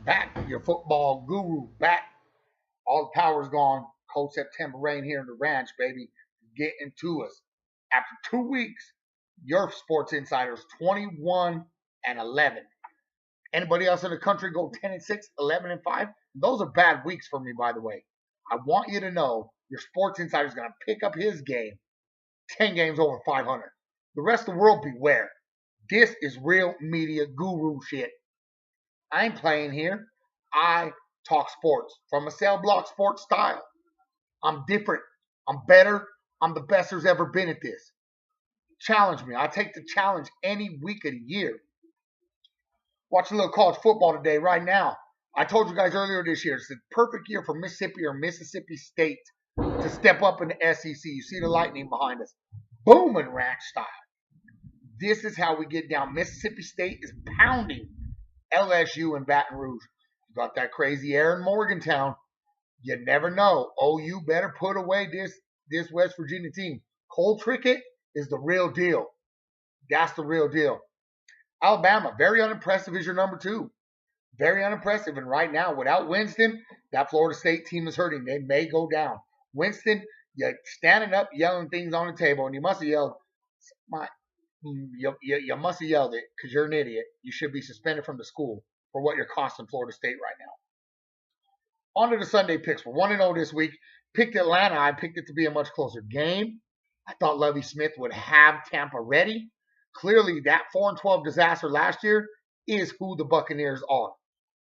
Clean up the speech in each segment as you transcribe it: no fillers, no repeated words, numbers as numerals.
Back, your football guru, back. All the power's gone. Cold September rain here in the ranch, baby. Getting to us. After 2 weeks, your Sports Insider's 21-11. Anybody else in the country go 10-6, 11-5? Those are bad weeks for me, by the way. I want you to know your Sports Insider is going to pick up his game 10 games over 500. The rest of the world, beware. This is real media guru shit. I ain't playing here. I talk sports from a cell block sports style. I'm different. I'm better. I'm the best there's ever been at this. Challenge me. I take the challenge any week of the year. Watch a little college football today, right now. I told you guys earlier this year, it's the perfect year for Mississippi or Mississippi State to step up in the SEC. You see the lightning behind us. Booming ranch style. This is how we get down. Mississippi State is pounding LSU in Baton Rouge. You got that crazy air in Morgantown. You never know. OU better put away this West Virginia team. Cole Trickett is the real deal. That's the real deal. Alabama, very unimpressive is your number 2. Very unimpressive. And right now, without Winston, that Florida State team is hurting. They may go down. Winston, you're standing up, yelling things on the table, and you must have yelled, you must have yelled it because you're an idiot. You should be suspended from the school for what you're costing Florida State right now. On to the Sunday picks. We're 1-0 this week. Picked Atlanta. I picked it to be a much closer game. I thought Lovie Smith would have Tampa ready. Clearly, that 4-12 disaster last year is who the Buccaneers are.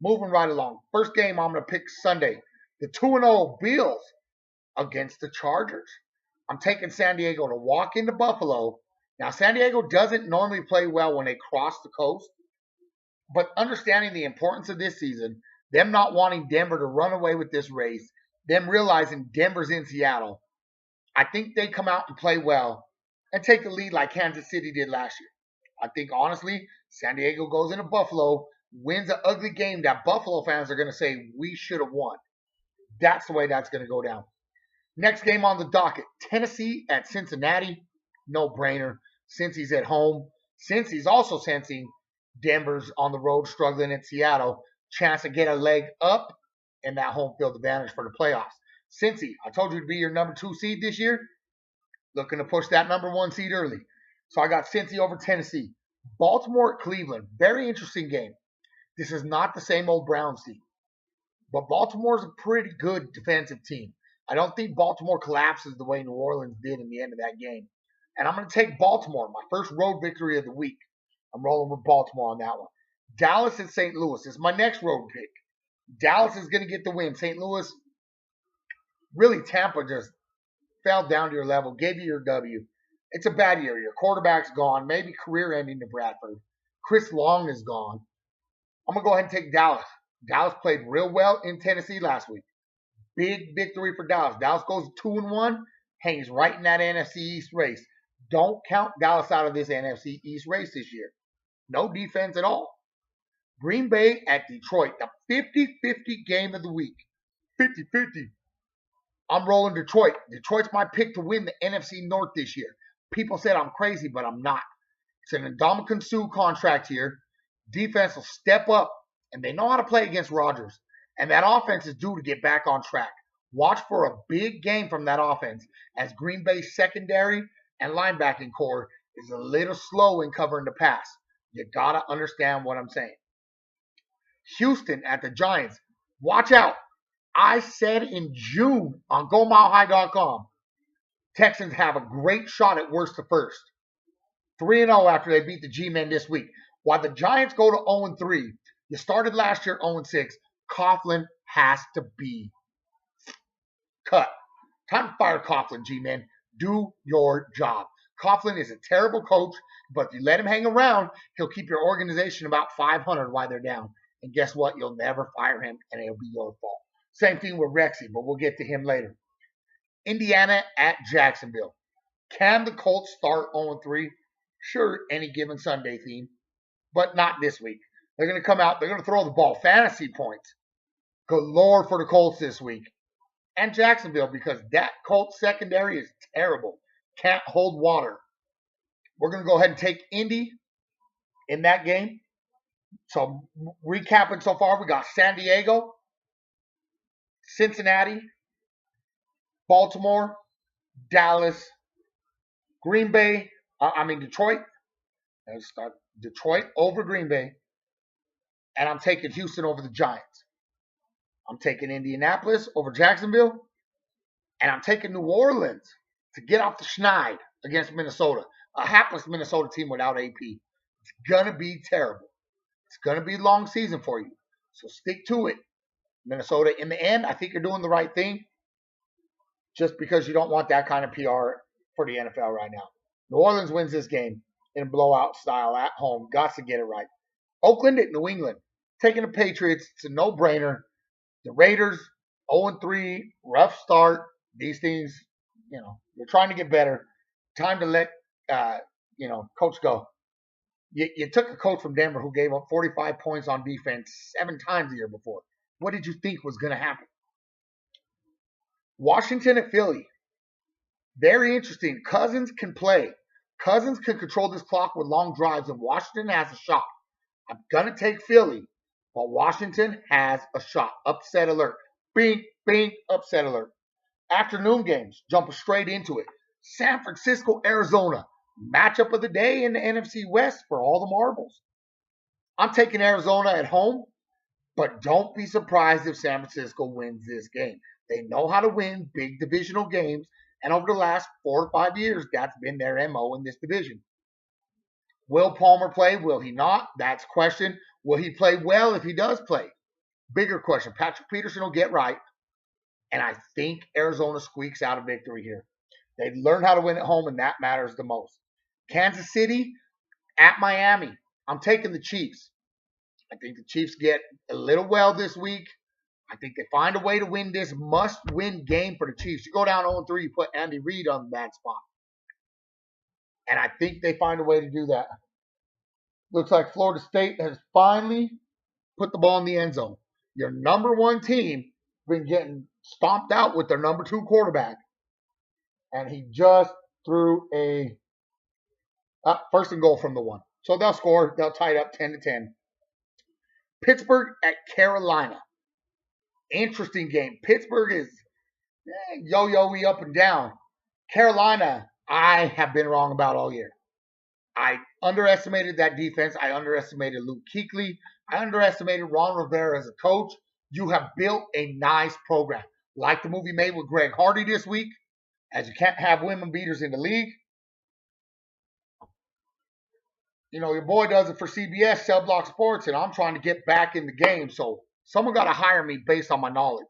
Moving right along. First game I'm going to pick Sunday. The 2-0 Bills against the Chargers. I'm taking San Diego to walk into Buffalo. Now, San Diego doesn't normally play well when they cross the coast. But understanding the importance of this season, them not wanting Denver to run away with this race, them realizing Denver's in Seattle, I think they come out and play well and take the lead like Kansas City did last year. I think, honestly, San Diego goes into Buffalo, wins an ugly game that Buffalo fans are going to say, we should have won. That's the way that's going to go down. Next game on the docket, Tennessee at Cincinnati. No-brainer. Cincy's at home. Cincy's also sensing Denver's on the road struggling at Seattle. Chance to get a leg up and that home field advantage for the playoffs. Cincy, I told you to be your number 2 seed this year. Looking to push that number 1 seed early. So I got Cincy over Tennessee. Baltimore at Cleveland. Very interesting game. This is not the same old Browns team. But Baltimore's a pretty good defensive team. I don't think Baltimore collapses the way New Orleans did in the end of that game. And I'm going to take Baltimore, my first road victory of the week. I'm rolling with Baltimore on that one. Dallas at St. Louis is my next road pick. Dallas is going to get the win. St. Louis, really Tampa just fell down to your level, gave you your W. It's a bad year. Your quarterback's gone, maybe career ending to Bradford. Chris Long is gone. I'm going to go ahead and take Dallas. Dallas played real well in Tennessee last week. Big victory for Dallas. Dallas goes 2-1, hangs right in that NFC East race. Don't count Dallas out of this NFC East race this year. No defense at all. Green Bay at Detroit, the 50-50 game of the week. 50-50. I'm rolling Detroit. Detroit's my pick to win the NFC North this year. People said I'm crazy, but I'm not. It's an Ndamukong Suh contract here. Defense will step up, and they know how to play against Rodgers. And that offense is due to get back on track. Watch for a big game from that offense as Green Bay's secondary and linebacking core is a little slow in covering the pass. You got to understand what I'm saying. Houston at the Giants. Watch out. I said in June on GoMileHigh.com, Texans have a great shot at worst to first. 3-0 after they beat the G-Men this week. While the Giants go to 0-3, you started last year 0-6. Coughlin has to be cut. Time to fire Coughlin, G-Men. Do your job. Coughlin is a terrible coach, but if you let him hang around, he'll keep your organization about 500 while they're down. And guess what? You'll never fire him, and it'll be your fault. Same thing with Rexy, but we'll get to him later. Indiana at Jacksonville. Can the Colts start 0-3? Sure, any given Sunday theme, but not this week. They're going to come out. They're going to throw the ball. Fantasy points galore for the Colts this week. And Jacksonville, because that Colts secondary is terrible. Can't hold water. We're going to go ahead and take Indy in that game. So recapping so far, we got San Diego, Cincinnati, Baltimore, Dallas, Green Bay. Detroit. Let's start Detroit over Green Bay, and I'm taking Houston over the Giants. I'm taking Indianapolis over Jacksonville, and I'm taking New Orleans to get off the schneid against Minnesota. A hapless Minnesota team without AP. It's gonna be terrible. It's gonna be a long season for you. So stick to it. Minnesota, in the end, I think you're doing the right thing just because you don't want that kind of PR for the NFL right now. New Orleans wins this game in blowout style at home. Got to get it right. Oakland at New England. Taking the Patriots. It's a no-brainer. The Raiders, 0-3, rough start. These things, they're trying to get better. Time to let, coach go. You took a coach from Denver who gave up 45 points on defense 7 times the year before. What did you think was going to happen? Washington at Philly. Very interesting. Cousins can play. Cousins can control this clock with long drives, and Washington has a shot. I'm going to take Philly, but Washington has a shot. Upset alert. Bing, bing, upset alert. Afternoon games, jumping straight into it. San Francisco, Arizona. Matchup of the day in the NFC West for all the marbles. I'm taking Arizona at home, but don't be surprised if San Francisco wins this game. They know how to win big divisional games, and over the last 4 or 5 years, that's been their MO in this division. Will Palmer play? Will he not? That's question. Will he play well if he does play? Bigger question. Patrick Peterson will get right, and I think Arizona squeaks out a victory here. They've learned how to win at home, and that matters the most. Kansas City at Miami. I'm taking the Chiefs. I think the Chiefs get a little well this week. I think they find a way to win this must-win game for the Chiefs. You go down 0-3, you put Andy Reid on that spot. And I think they find a way to do that. Looks like Florida State has finally put the ball in the end zone. Your number one team been getting stomped out with their number 2 quarterback. And he just threw a first and goal from the 1. So they'll score. They'll tie it up 10-10. Pittsburgh at Carolina. Interesting game. Pittsburgh is yo-yo-y up and down. Carolina, I have been wrong about all year. I underestimated that defense. I underestimated Luke Kuechly. I underestimated Ron Rivera as a coach. You have built a nice program. Like the movie made with Greg Hardy this week, as you can't have women beaters in the league. Your boy does it for CBS, Cell Block Sports, and I'm trying to get back in the game. So someone got to hire me based on my knowledge.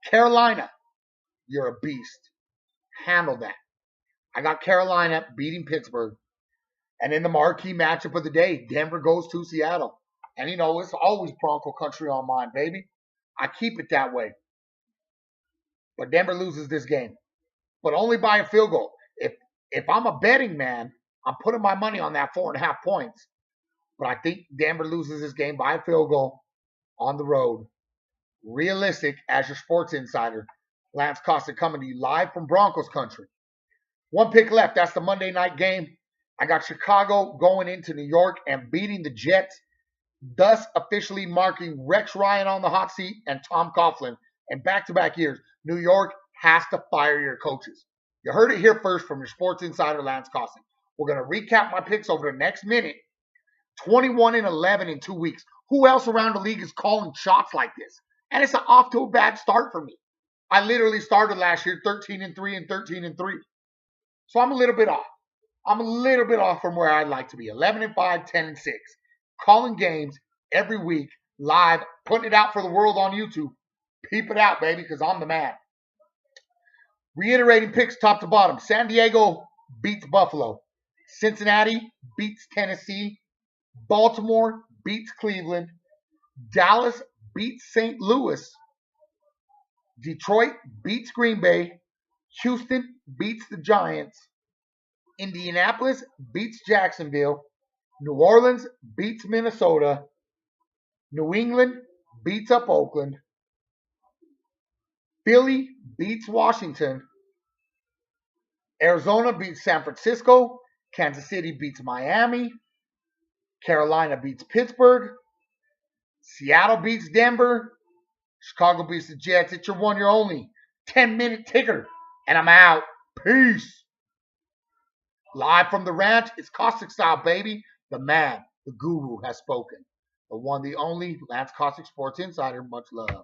Carolina, you're a beast. Handle that. I got Carolina beating Pittsburgh. And in the marquee matchup of the day, Denver goes to Seattle. And it's always Bronco country on mine, baby. I keep it that way. But Denver loses this game. But only by a field goal. If I'm a betting man, I'm putting my money on that 4.5 points. But I think Denver loses this game by a field goal on the road. Realistic as your sports insider. Lance Costa coming to you live from Broncos country. 1 pick left. That's the Monday night game. I got Chicago going into New York and beating the Jets, thus officially marking Rex Ryan on the hot seat and Tom Coughlin. And back-to-back years, New York has to fire your coaches. You heard it here first from your sports insider, Lance Costa. We're going to recap my picks over the next minute. 21-11 in 2 weeks. Who else around the league is calling shots like this? And it's off to a bad start for me. I literally started last year 13-3 and 13-3. So I'm a little bit off. I'm a little bit off from where I'd like to be. 11-5, 10-6. Calling games every week, live, putting it out for the world on YouTube. Peep it out, baby, because I'm the man. Reiterating picks top to bottom. San Diego beats Buffalo. Cincinnati beats Tennessee. Baltimore beats Cleveland. Dallas beats St. Louis. Detroit beats Green Bay. Houston beats the Giants. Indianapolis beats Jacksonville. New Orleans beats Minnesota. New England beats up Oakland. Philly beats Washington. Arizona beats San Francisco. Kansas City beats Miami. Carolina beats Pittsburgh. Seattle beats Denver. Chicago beats the Jets. It's your one, your only 10-minute ticker. And I'm out. Peace. Live from the ranch, it's Caustic Style, baby. The man, the guru has spoken. The one, the only, Lance Caustic Sports Insider. Much love.